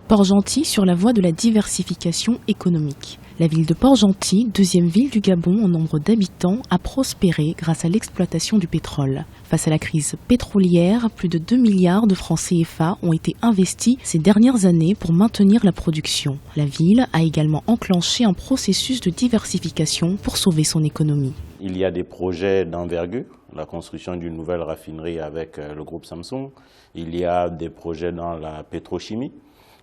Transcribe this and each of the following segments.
Port-Gentil sur la voie de la diversification économique. La ville de Port-Gentil, deuxième ville du Gabon en nombre d'habitants, a prospéré grâce à l'exploitation du pétrole. Face à la crise pétrolière, plus de 2 milliards de francs CFA ont été investis ces dernières années pour maintenir la production. La ville a également enclenché un processus de diversification pour sauver son économie. Il y a des projets d'envergure, la construction d'une nouvelle raffinerie avec le groupe Samsung. Il y a des projets dans la pétrochimie.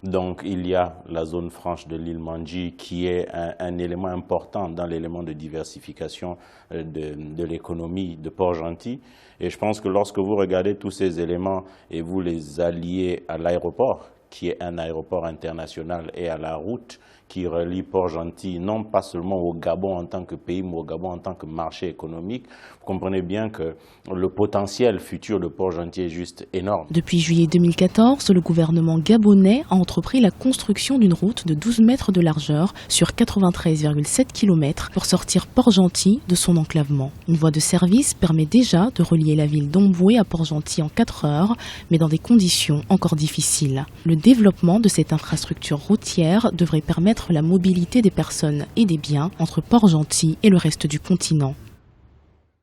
Donc il y a la zone franche de l'île Mandji qui est un élément important dans l'élément de diversification de l'économie de Port-Gentil. Et je pense que lorsque vous regardez tous ces éléments et vous les alliez à l'aéroport, qui est un aéroport international, et à la route qui relie Port-Gentil, non pas seulement au Gabon en tant que pays, mais au Gabon en tant que marché économique, vous comprenez bien que le potentiel futur de Port-Gentil est juste énorme. Depuis juillet 2014, le gouvernement gabonais a entrepris la construction d'une route de 12 mètres de largeur sur 93,7 km pour sortir Port-Gentil de son enclavement. Une voie de service permet déjà de relier la ville d'Omboué à Port-Gentil en 4 heures, mais dans des conditions encore difficiles. Le développement de cette infrastructure routière devrait permettre la mobilité des personnes et des biens entre Port-Gentil et le reste du continent.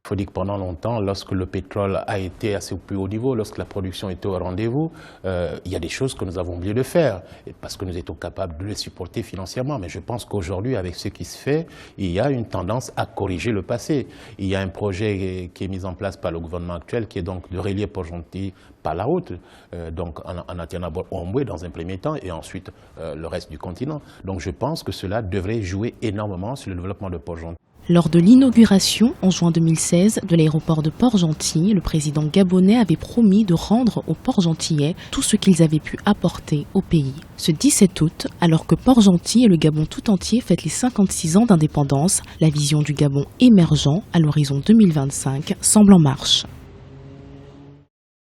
Il faut dire que pendant longtemps, lorsque le pétrole a été assez au plus haut niveau, lorsque la production était au rendez-vous, il y a des choses que nous avons oublié de faire parce que nous étions capables de les supporter financièrement. Mais je pense qu'aujourd'hui, avec ce qui se fait, il y a une tendance à corriger le passé. Il y a un projet qui est mis en place par le gouvernement actuel qui est donc de relier Port-Gentil par la route, donc en atteignant d'abord Omboué dans un premier temps et ensuite le reste du continent. Donc je pense que cela devrait jouer énormément sur le développement de Port-Gentil. Lors de l'inauguration en juin 2016 de l'aéroport de Port-Gentil, le président gabonais avait promis de rendre aux Port-Gentillais tout ce qu'ils avaient pu apporter au pays. Ce 17 août, alors que Port-Gentil et le Gabon tout entier fêtent les 56 ans d'indépendance, la vision du Gabon émergent à l'horizon 2025 semble en marche.